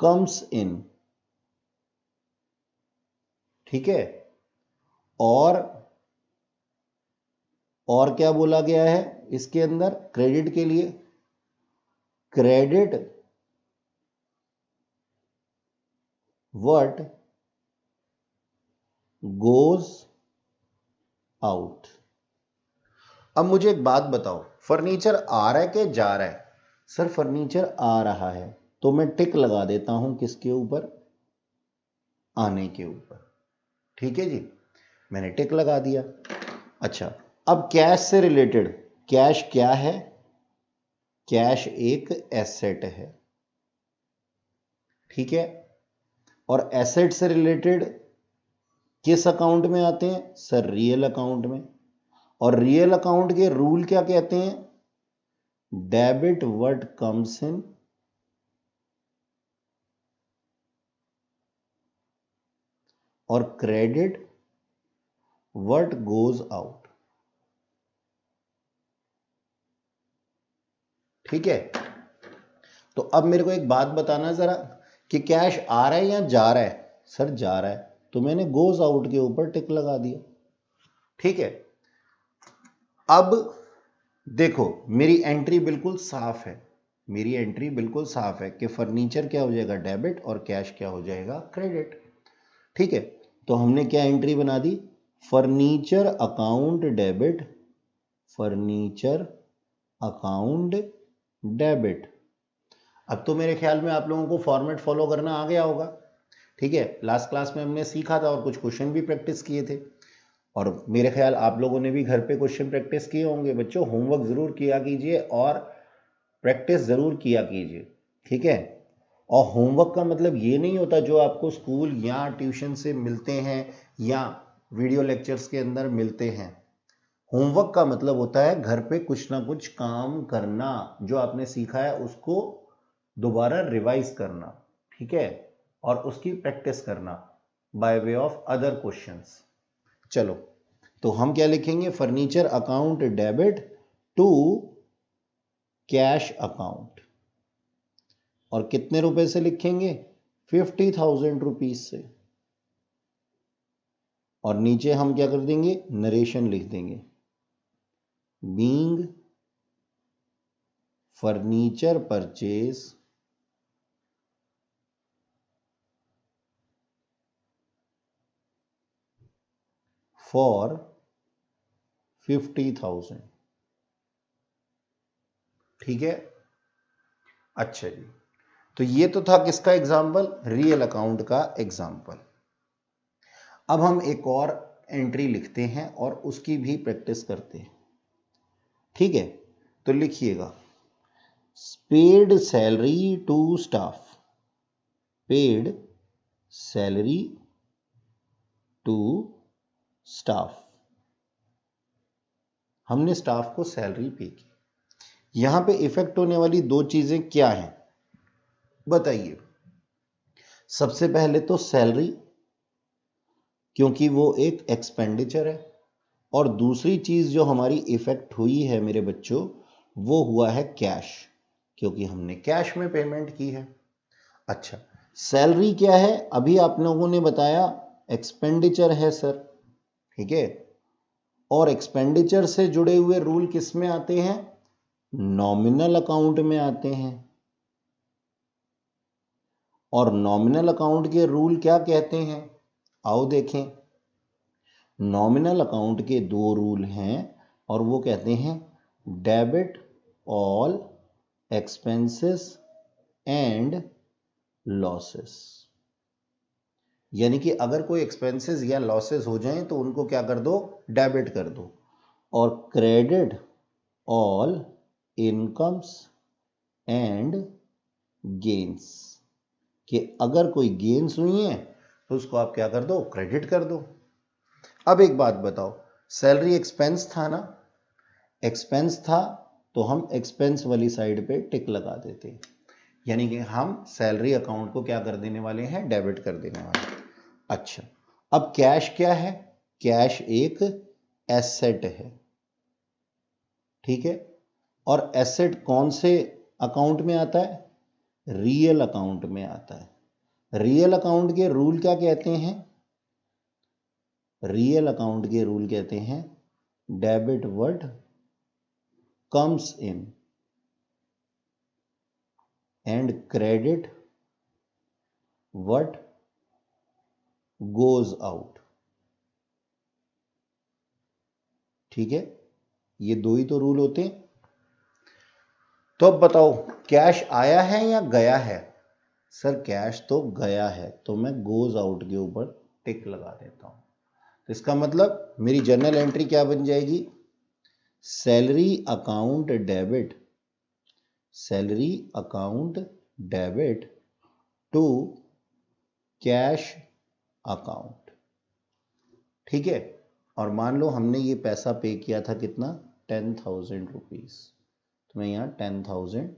comes in. ठीक है। और क्या बोला गया है इसके अंदर क्रेडिट के लिए? Credit what goes out. अब मुझे एक बात बताओ, फर्नीचर आ रहा है कि जा रहा है? सर फर्नीचर आ रहा है। तो मैं टिक लगा देता हूं किसके ऊपर, आने के ऊपर। ठीक है जी, मैंने टिक लगा दिया। अच्छा, अब कैश से रिलेटेड, कैश क्या है, कैश एक एसेट है। ठीक है, और एसेट से रिलेटेड किस अकाउंट में आते हैं सर, रियल अकाउंट में। और रियल अकाउंट के रूल क्या कहते हैं, डेबिट व्हाट कम्स इन और क्रेडिट व्हाट गोज आउट। ठीक है, तो अब मेरे को एक बात बताना जरा कि कैश आ रहा है या जा रहा है, सर जा रहा है, तो मैंने गोज आउट के ऊपर टिक लगा दिया। ठीक है, अब देखो मेरी एंट्री बिल्कुल साफ है, मेरी एंट्री बिल्कुल साफ है कि फर्नीचर क्या हो जाएगा डेबिट और कैश क्या हो जाएगा क्रेडिट। ठीक है, तो हमने क्या एंट्री बना दी, furniture account debit, furniture account debit. अब तो मेरे ख्याल में आप लोगों को फॉर्मेट फॉलो करना आ गया होगा। ठीक है, लास्ट क्लास में हमने सीखा था और कुछ क्वेश्चन भी प्रैक्टिस किए थे, और मेरे ख्याल आप लोगों ने भी घर पे क्वेश्चन प्रैक्टिस किए होंगे। बच्चों होमवर्क जरूर किया कीजिए और प्रैक्टिस जरूर किया कीजिए। ठीक है, और होमवर्क का मतलब ये नहीं होता जो आपको स्कूल या ट्यूशन से मिलते हैं या वीडियो लेक्चर्स के अंदर मिलते हैं। होमवर्क का मतलब होता है घर पे कुछ ना कुछ काम करना, जो आपने सीखा है उसको दोबारा रिवाइज करना। ठीक है, और उसकी प्रैक्टिस करना by way of other questions. चलो, तो हम क्या लिखेंगे, furniture account debit to cash account, और कितने रुपए से लिखेंगे, 50,000 रुपीज से। और नीचे हम क्या कर देंगे, नरेशन लिख देंगे, बीइंग फर्नीचर परचेज फॉर 50,000। ठीक है, अच्छा जी, तो ये तो था किसका एग्जाम्पल, रियल अकाउंट का एग्जाम्पल। अब हम एक और एंट्री लिखते हैं और उसकी भी प्रैक्टिस करते हैं। ठीक है, तो लिखिएगा, paid salary to staff, paid salary to staff, हमने स्टाफ को सैलरी पे की। यहां पे इफेक्ट होने वाली दो चीजें क्या हैं बताइए। सबसे पहले तो सैलरी, क्योंकि वो एक एक्सपेंडिचर है, और दूसरी चीज जो हमारी इफेक्ट हुई है मेरे बच्चों, वो हुआ है कैश, क्योंकि हमने कैश में पेमेंट की है। अच्छा, सैलरी क्या है, अभी आप लोगों ने बताया एक्सपेंडिचर है सर। ठीक है, और एक्सपेंडिचर से जुड़े हुए रूल किस में आते हैं, नॉमिनल अकाउंट में आते हैं। और नॉमिनल अकाउंट के रूल क्या कहते हैं, आओ देखें। नॉमिनल अकाउंट के दो रूल हैं, और वो कहते हैं debit all expenses and losses. यानी कि अगर कोई एक्सपेंसेस या लॉसेस हो जाएं तो उनको क्या कर दो, डेबिट कर दो। और credit all incomes and gains, कि अगर कोई गेन्स हुई हैं तो उसको आप क्या कर दो, क्रेडिट कर दो। अब एक बात बताओ, सैलरी एक्सपेंस था ना, एक्सपेंस था तो हम एक्सपेंस वाली साइड पे टिक लगा देते, यानी कि हम सैलरी अकाउंट को क्या कर देने वाले हैं, डेबिट कर देने वाले हैं। अच्छा, अब कैश क्या है, कैश एक एसेट है। ठीक है, और एसेट कौन से अकाउंट में आता है, रियल अकाउंट में आता है। रियल अकाउंट के रूल क्या कहते हैं, रियल अकाउंट के रूल कहते हैं debit what comes in and credit what goes out. ठीक है, ये दो ही तो रूल होते हैं। तो अब बताओ कैश आया है या गया है, सर कैश तो गया है, तो मैं गोज आउट के ऊपर टिक लगा देता हूं। तो इसका मतलब मेरी जर्नल एंट्री क्या बन जाएगी, salary account debit, salary account debit to cash account. ठीक है, और मान लो हमने ये पैसा पे किया था कितना, 10,000 रुपीज, तो मैं यहाँ 10,000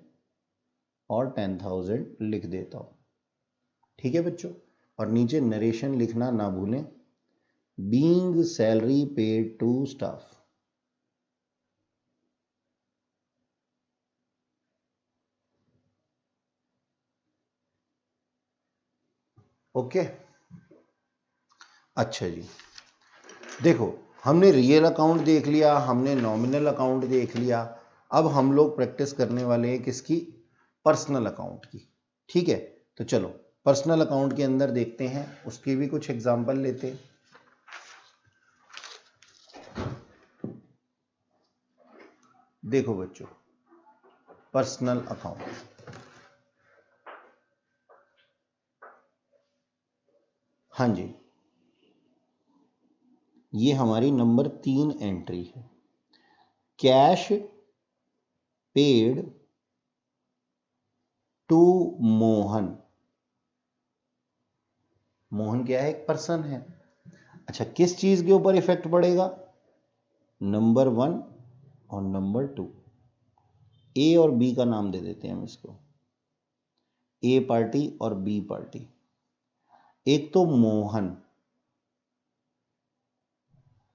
और 10,000 लिख देता हूं। ठीक है बच्चों, और नीचे नरेशन लिखना ना भूलें, being salary paid to staff. Okay, अच्छा जी, देखो हमने रियल अकाउंट देख लिया, हमने नॉमिनल अकाउंट देख लिया, अब हम लोग प्रैक्टिस करने वाले हैं किसकी, पर्सनल अकाउंट की। ठीक है, तो चलो पर्सनल अकाउंट के अंदर देखते हैं, उसकी भी कुछ एग्जांपल लेते हैं। देखो बच्चों, पर्सनल अकाउंट, हाँ जी, ये हमारी नंबर 3 एंट्री है, cash paid to Mohan. Mohan क्या है, एक पर्सन है। अच्छा, किस चीज के ऊपर इफेक्ट पड़ेगा, नंबर 1 और नंबर 2। ए और बी का नाम दे देते हैं हम इसको, ए पार्टी और बी पार्टी। एक तो मोहन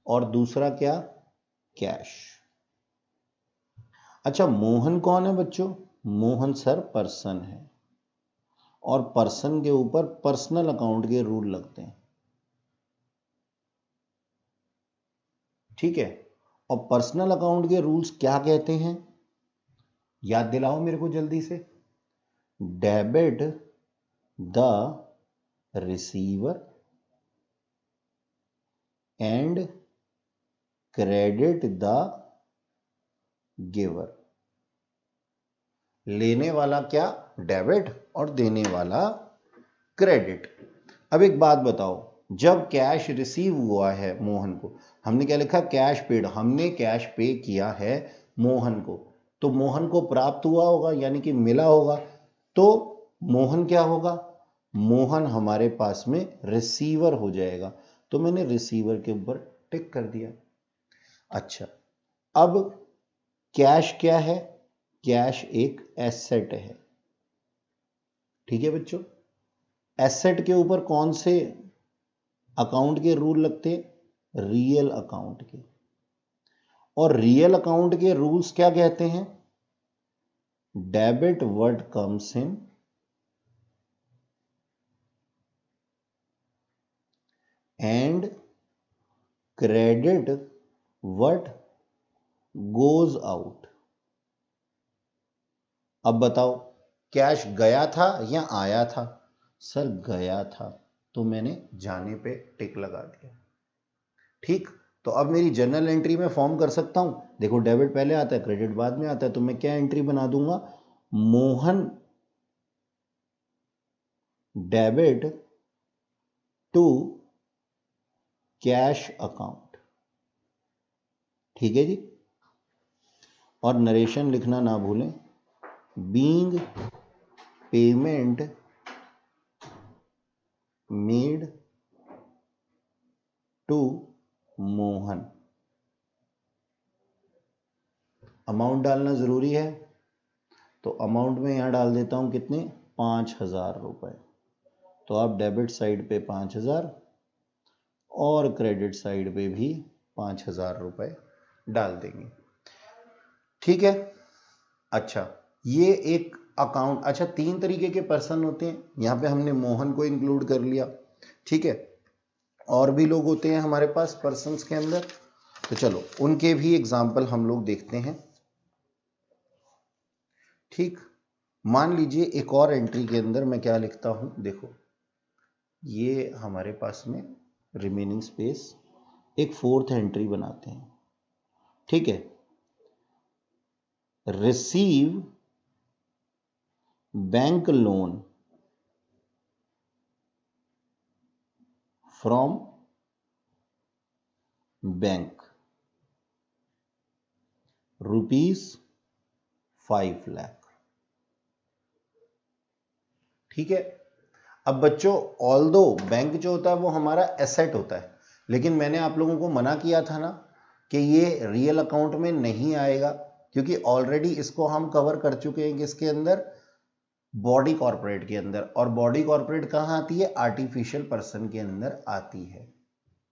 और दूसरा क्या, कैश। अच्छा, मोहन कौन है बच्चों, मोहन सर पर्सन है, और पर्सन के ऊपर पर्सनल अकाउंट के रूल लगते हैं। ठीक है, और पर्सनल अकाउंट के रूल्स क्या कहते हैं, याद दिलाओ मेरे को जल्दी से, debit the receiver and credit the giver. लेने वाला क्या, डेबिट, और देने वाला क्रेडिट। अब एक बात बताओ, जब कैश रिसीव हुआ है मोहन को, हमने क्या लिखा, कैश पेड, हमने कैश पे किया है मोहन को, तो मोहन को प्राप्त हुआ होगा, यानी कि मिला होगा, तो मोहन क्या होगा, मोहन हमारे पास में रिसीवर हो जाएगा, तो मैंने रिसीवर के ऊपर टिक कर दिया। अच्छा, अब कैश क्या है, कैश एक एसेट है। ठीक है बच्चों, एसेट के ऊपर कौन से अकाउंट के रूल लगते, रियल अकाउंट के, और रियल अकाउंट के रूल्स क्या कहते हैं, debit what comes in and credit what goes out. अब बताओ, कैश गया था या आया था, सर गया था, तो मैंने जाने पे टिक लगा दिया। ठीक, तो अब मेरी जर्नल एंट्री में फॉर्म कर सकता हूं, देखो डेबिट पहले आता है, क्रेडिट बाद में आता है, तो मैं क्या एंट्री बना दूंगा, Mohan debit to cash account. ठीक है जी, और नरेशन लिखना ना भूलें, being payment made to Mohan. Amount डालना जरूरी है, तो अमाउंट में यहां डाल देता हूं कितने, 5,000 रुपए। तो आप डेबिट साइड पे 5,000 और क्रेडिट साइड पे भी 5,000 रुपए डाल देंगे। ठीक है, अच्छा ये एक अकाउंट, अच्छा 3 तरीके के पर्सन होते हैं, यहां पे हमने मोहन को इंक्लूड कर लिया। ठीक है, और भी लोग होते हैं हमारे पास पर्सन्स के अंदर, तो चलो उनके भी एग्जाम्पल हम लोग देखते हैं। ठीक, मान लीजिए एक और एंट्री के अंदर मैं क्या लिखता हूं, देखो ये हमारे पास में रिमेनिंग स्पेस, एक 4th एंट्री बनाते हैं। ठीक है, receive bank loan from bank ₹5 lakh. ठीक है। अब बच्चों, ऑल्दो बैंक जो होता है वो हमारा एसेट होता है, लेकिन मैंने आप लोगों को मना किया था ना कि ये रियल अकाउंट में नहीं आएगा, क्योंकि ऑलरेडी इसको हम कवर कर चुके हैं किसके अंदर, बॉडी कॉर्पोरेट के अंदर। और बॉडी कॉर्पोरेट कहां आती है, आर्टिफिशियल पर्सन के अंदर आती है।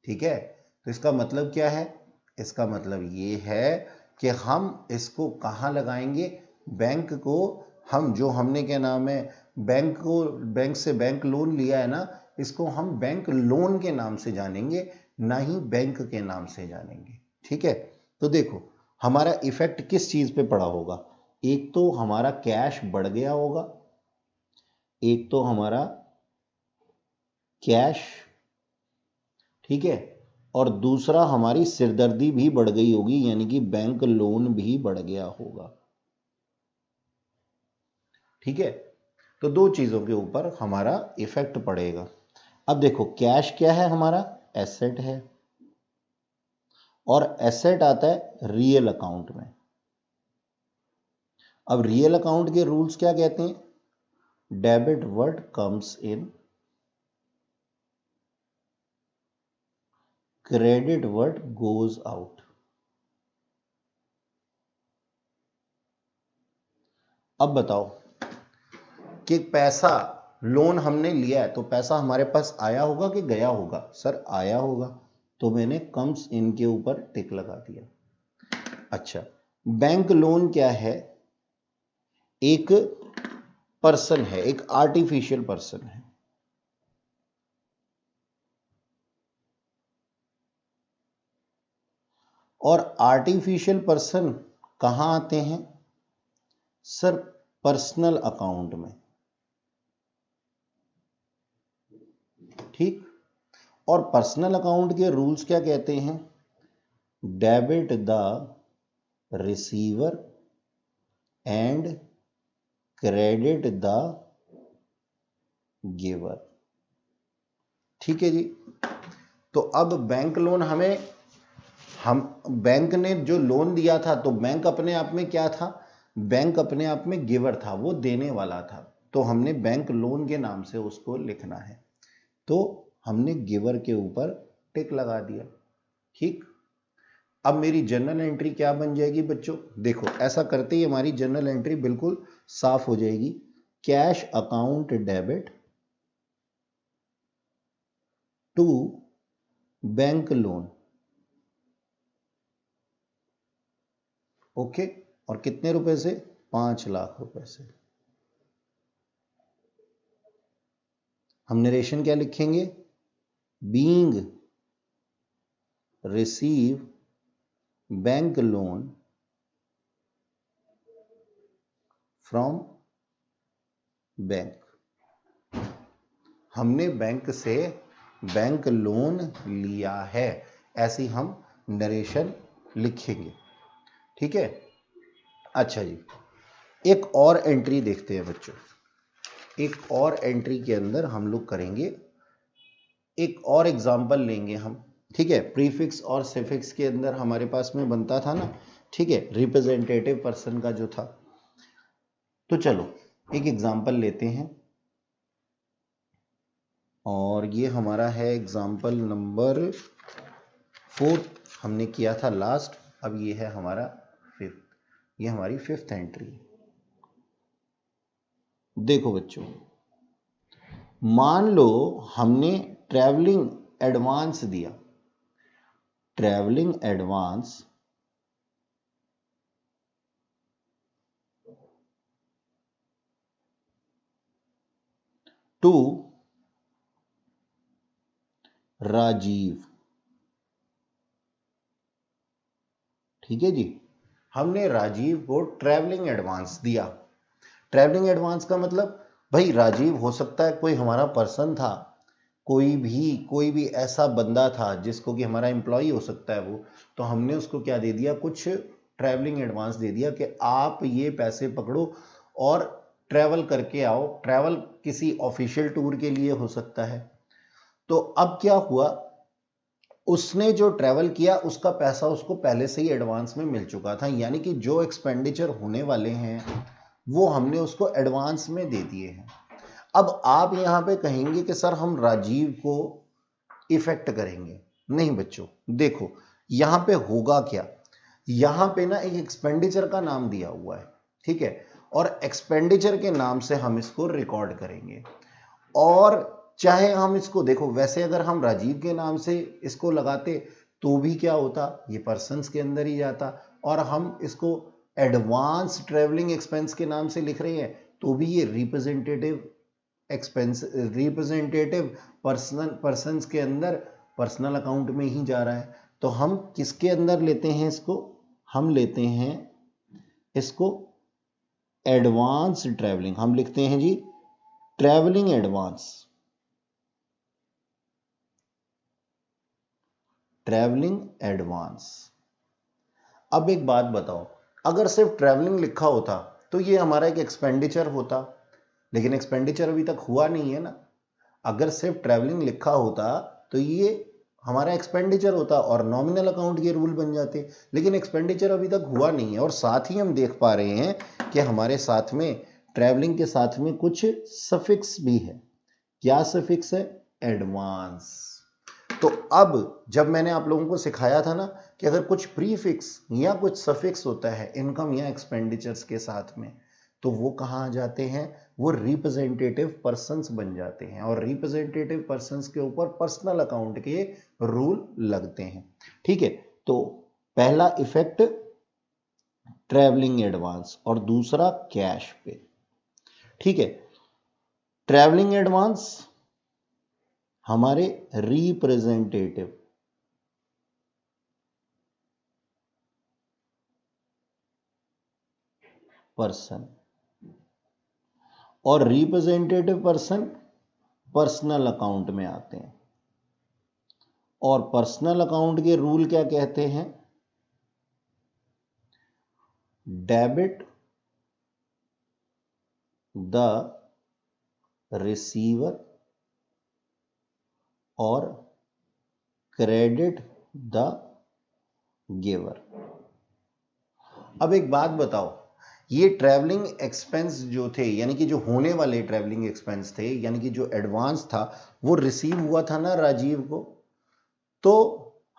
ठीक है। तो इसका मतलब क्या है, इसका मतलब ये है कि हम इसको कहां लगाएंगे, बैंक को हम, जो हमने क्या नाम है, बैंक को, बैंक से बैंक लोन लिया है ना, इसको हम बैंक लोन के नाम से जानेंगे, ना ही बैंक के नाम से जानेंगे। ठीक है। तो देखो हमारा इफेक्ट किस चीज पे पड़ा होगा, एक तो हमारा कैश बढ़ गया होगा, एक तो हमारा कैश, ठीक है, और दूसरा हमारी सिरदर्दी भी बढ़ गई होगी, यानी कि बैंक लोन भी बढ़ गया होगा। ठीक है। तो दो चीजों के ऊपर हमारा इफेक्ट पड़ेगा। अब देखो कैश क्या है, हमारा एसेट है, और एसेट आता है रियल अकाउंट में। अब रियल अकाउंट के रूल्स क्या कहते हैं, debit word comes in, credit word goes out. अब बताओ कि पैसा लोन हमने लिया है तो पैसा हमारे पास आया होगा कि गया होगा, सर आया होगा, तो मैंने कम्स इन के ऊपर टिक लगा दिया। अच्छा, बैंक लोन क्या है, एक पर्सन है, एक आर्टिफिशियल पर्सन है। और आर्टिफिशियल पर्सन कहां आते हैं, सर पर्सनल अकाउंट में। ठीक। और पर्सनल अकाउंट के रूल्स क्या कहते हैं, debit the receiver and credit the giver. ठीक है जी। तो अब बैंक लोन हमें, हम बैंक ने जो लोन दिया था, तो बैंक अपने आप में क्या था, बैंक अपने आप में गिवर था, वो देने वाला था, तो हमने बैंक लोन के नाम से उसको लिखना है, तो हमने गिवर के ऊपर टिक लगा दिया। ठीक। अब मेरी जर्नल एंट्री क्या बन जाएगी बच्चों, देखो ऐसा करते ही हमारी जर्नल एंट्री बिल्कुल साफ हो जाएगी। Cash account debit to bank loan, okay, और कितने रुपए से, 5 लाख रुपए से। हम नरेशन क्या लिखेंगे, being receive bank loan from bank. हमने बैंक से बैंक लोन लिया है, ऐसी हम नरेशन लिखेंगे। ठीक है। अच्छा जी, एक और एंट्री देखते हैं बच्चों। एक और एंट्री के अंदर हम लोग करेंगे, एक और एग्जांपल लेंगे हम। ठीक है। प्रीफिक्स और सफिक्स के अंदर हमारे पास में बनता था ना, ठीक है, रिप्रेजेंटेटिव पर्सन का जो था। तो चलो एक एग्जांपल लेते हैं, और ये हमारा है एग्जांपल नंबर 4, हमने किया था लास्ट। अब ये है हमारा 5th, ये हमारी 5th एंट्री। देखो बच्चों, मान लो हमने ट्रैवलिंग एडवांस दिया, ट्रैवलिंग एडवांस टू राजीव। ठीक है जी, हमने राजीव को ट्रैवलिंग एडवांस दिया। ट्रैवलिंग एडवांस का मतलब, भाई राजीव हो सकता है कोई हमारा पर्सन था, कोई भी ऐसा बंदा था जिसको कि हमारा एम्प्लॉय हो सकता है वो, तो हमने उसको क्या दे दिया, कुछ ट्रैवलिंग एडवांस दे दिया कि आप ये पैसे पकड़ो और ट्रैवल करके आओ। ट्रैवल किसी ऑफिशियल टूर के लिए हो सकता है, तो अब क्या हुआ, उसने जो ट्रैवल किया उसका पैसा उसको पहले से ही एडवांस में मिल चुका था, यानी कि जो एक्सपेंडिचर होने वाले हैं वो हमने उसको एडवांस में दे दिए हैं। अब आप यहां पे कहेंगे कि सर हम राजीव को इफेक्ट करेंगे। नहीं बच्चों, देखो यहां पे होगा क्या, यहां पे ना एक एक्सपेंडिचर का नाम दिया हुआ है, ठीक है, और एक्सपेंडिचर के नाम से हम इसको रिकॉर्ड करेंगे। और चाहे हम इसको देखो, वैसे अगर हम राजीव के नाम से इसको लगाते तो भी क्या होता, ये पर्सन्स के अंदर ही जाता, और हम इसको एडवांस ट्रेवलिंग एक्सपेंस के नाम से लिख रहे हैं तो भी ये रिप्रेजेंटेटिव एक्सपेंस, रिप्रेजेंटेटिव पर्सन्स के अंदर पर्सनल अकाउंट में ही जा रहा है। तो हम किसके अंदर लेते हैं इसको, हम लेते हैं इसको एडवांस ट्रैवलिंग, हम लिखते हैं जी ट्रैवलिंग एडवांस, ट्रैवलिंग एडवांस। अब एक बात बताओ, अगर सिर्फ ट्रैवलिंग लिखा होता तो ये हमारा एक एक्सपेंडिचर होता, लेकिन एक्सपेंडिचर अभी तक हुआ नहीं है ना। अगर सिर्फ ट्रैवलिंग लिखा होता तो ये हमारा एक्सपेंडिचर होता और नॉमिनल अकाउंट के रूल बन जाते, लेकिन एक्सपेंडिचर अभी तक हुआ नहीं है। और साथ ही हम देख पा रहे हैं कि हमारे साथ में ट्रैवलिंग के साथ में कुछ सफिक्स भी है। क्या सफिक्स है, एडवांस। तो अब जब मैंने आप लोगों को सिखाया था ना कि अगर कुछ प्रीफिक्स या कुछ सफिक्स होता है इनकम या एक्सपेंडिचर्स के साथ में, तो वो कहाँ आ जाते हैं, वो रिप्रेजेंटेटिव पर्सन्स बन जाते हैं, और रिप्रेजेंटेटिव पर्सन्स के ऊपर पर्सनल अकाउंट के रूल लगते हैं। ठीक है, तो पहला इफेक्ट ट्रैवलिंग एडवांस और दूसरा कैश पे। ठीक है, ट्रैवलिंग एडवांस हमारे रिप्रेजेंटेटिव पर्सन, और रिप्रेजेंटेटिव पर्सन पर्सनल अकाउंट में आते हैं। और पर्सनल अकाउंट के रूल क्या कहते हैं, डेबिट द रिसीवर और क्रेडिट द गिवर। अब एक बात बताओ, ये ट्रैवलिंग एक्सपेंस जो थे, यानी कि जो होने वाले ट्रैवलिंग एक्सपेंस थे, यानी कि जो एडवांस था वो रिसीव हुआ था ना राजीव को, तो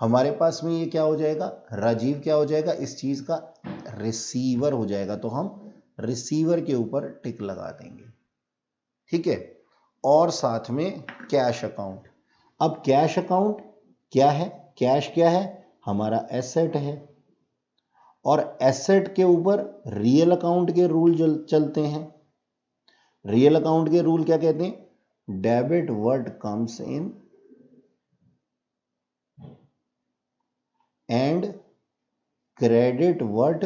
हमारे पास में ये क्या हो जाएगा, राजीव क्या हो जाएगा, इस चीज का रिसीवर हो जाएगा। तो हम रिसीवर के ऊपर टिक लगा देंगे। ठीक है, और साथ में कैश अकाउंट। अब कैश अकाउंट क्या है, कैश क्या है, हमारा एसेट है, और एसेट के ऊपर रियल अकाउंट के रूल चलते हैं। रियल अकाउंट के रूल क्या कहते हैं, debit what comes in and credit what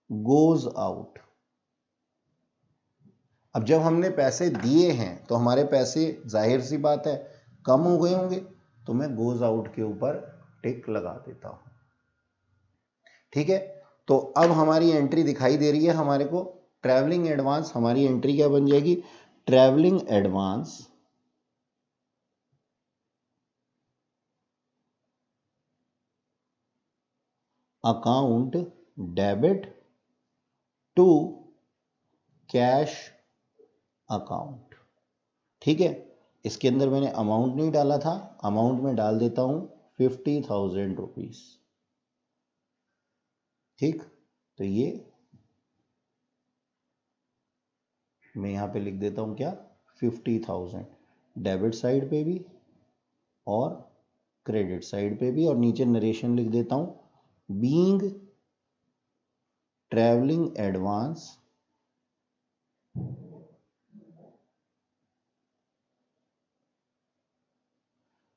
goes out. अब जब हमने पैसे दिए हैं तो हमारे पैसे जाहिर सी बात है कम हो गए होंगे, तो मैं गोज आउट के ऊपर टिक लगा देता हूं। ठीक है, तो अब हमारी एंट्री दिखाई दे रही है हमारे को, ट्रैवलिंग एडवांस। हमारी एंट्री क्या बन जाएगी, travelling advance account debit to cash account. ठीक है, इसके अंदर मैंने अमाउंट नहीं डाला था, अमाउंट में डाल देता हूं 50,000 रुपीज। ठीक, तो ये मैं यहां पे लिख देता हूं क्या, 50,000 डेबिट साइड पे भी और क्रेडिट साइड पे भी, और नीचे नरेशन लिख देता हूं, being travelling advance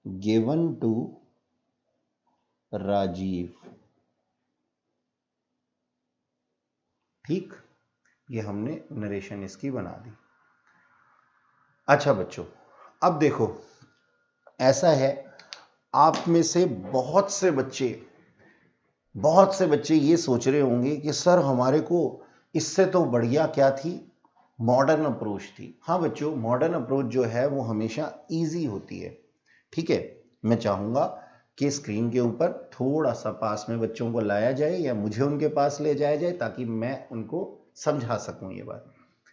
given to Rajeev. ठीक, ये हमने नरेशन इसकी बना दी। अच्छा बच्चों, अब देखो ऐसा है, आप में से बहुत से बच्चे ये सोच रहे होंगे कि सर हमारे को इससे तो बढ़िया क्या थी, मॉडर्न अप्रोच थी। हाँ बच्चों, मॉडर्न अप्रोच जो है वो हमेशा इजी होती है। ठीक है, मैं चाहूंगा कि स्क्रीन के ऊपर थोड़ा सा पास में बच्चों को लाया जाए या मुझे उनके पास ले जाया जाए ताकि मैं उनको समझा सकूं ये बात।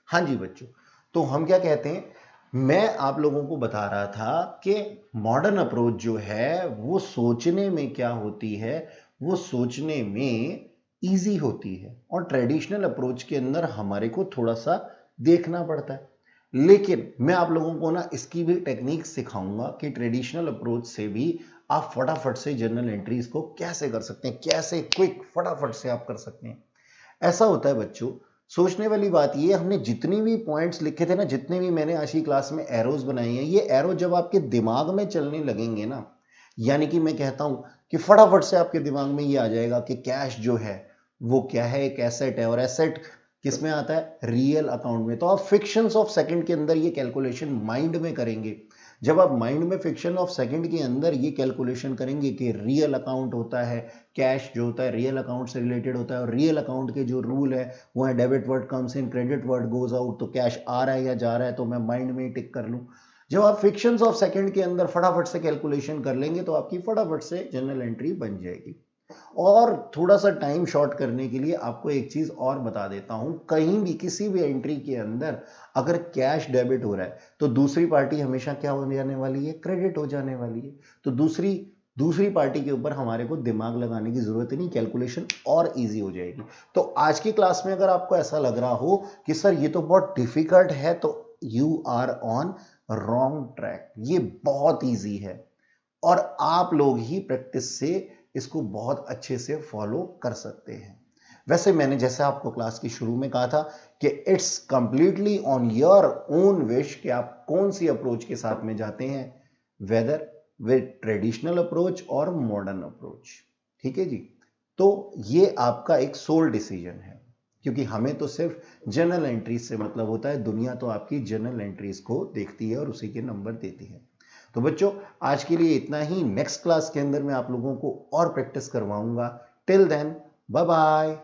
हाँ जी बच्चों, तो हम क्या कहते हैं, मैं आप लोगों को बता रहा था कि मॉडर्न अप्रोच जो है वो सोचने में क्या होती है, वो सोचने में इजी होती है, और ट्रेडिशनल अप्रोच के अंदर हमारे को थोड़ा सा देखना पड़ता है। लेकिन मैं आप लोगों को ना इसकी भी टेक्निक सिखाऊंगा कि ट्रेडिशनल अप्रोच से भी आप फटाफट से जर्नल एंट्रीज को कैसे कर सकते हैं, कैसे क्विक फटाफट से आप कर सकते हैं। ऐसा होता है बच्चों, सोचने वाली बात ये, हमने जितनी भी पॉइंट्स लिखे थे ना, जितने भी मैंने आज की क्लास में एरोज बनाई हैं, ये एरो जब आपके दिमाग में चलने लगेंगे ना, यानी कि मैं कहता हूं कि फटाफट से आपके दिमाग में ये आ जाएगा कि कैश जो है वो क्या है, एक एसेट है, और एसेट किस में आता है, रियल अकाउंट में। तो आप फ्रिक्शंस ऑफ सेकंड के अंदर ये कैलकुलेशन माइंड में करेंगे। जब आप माइंड में फ्रिक्शन ऑफ सेकंड के अंदर ये कैलकुलेशन करेंगे कि रियल अकाउंट होता है, कैश जो होता है रियल अकाउंट से रिलेटेड होता है, और रियल अकाउंट के जो रूल है वो है debit word comes in, credit word goes out. तो कैश आ रहा है या जा रहा है तो मैं माइंड में ही टिक कर लूं। जब आप फ्रिक्शंस ऑफ सेकंड के अंदर फटाफट से कैलकुलेशन कर लेंगे तो आपकी फटाफट से जर्नल एंट्री बन जाएगी। और थोड़ा सा टाइम शॉर्ट करने के लिए आपको एक चीज और बता देता हूं, कहीं भी किसी भी एंट्री के अंदर अगर कैश डेबिट हो रहा है तो दूसरी पार्टी हमेशा क्या हो जाने वाली है, क्रेडिट हो जाने वाली है। तो दूसरी पार्टी के ऊपर हमारे को दिमाग लगाने की जरूरत नहीं, कैलकुलेशन और इजी हो जाएगी। तो आज की क्लास में अगर आपको ऐसा लग रहा हो कि सर ये तो बहुत डिफिकल्ट है, तो you are on wrong track. ये बहुत इजी है और आप लोग ही प्रैक्टिस से इसको बहुत अच्छे से फॉलो कर सकते हैं। वैसे मैंने जैसे आपको क्लास की शुरू में कहा था कि it's completely on your own wish कि आप कौन सी अप्रोच के साथ में जाते हैं, वेदर विद ट्रेडिशनल अप्रोच और मॉडर्न अप्रोच। ठीक है जी, तो ये आपका एक सोल डिसीजन है, क्योंकि हमें तो सिर्फ जर्नल एंट्रीज से मतलब होता है, दुनिया तो आपकी जर्नल एंट्रीज को देखती है और उसी के नंबर देती है। तो बच्चों आज के लिए इतना ही, नेक्स्ट क्लास के अंदर मैं आप लोगों को और प्रैक्टिस करवाऊंगा। Till then bye bye.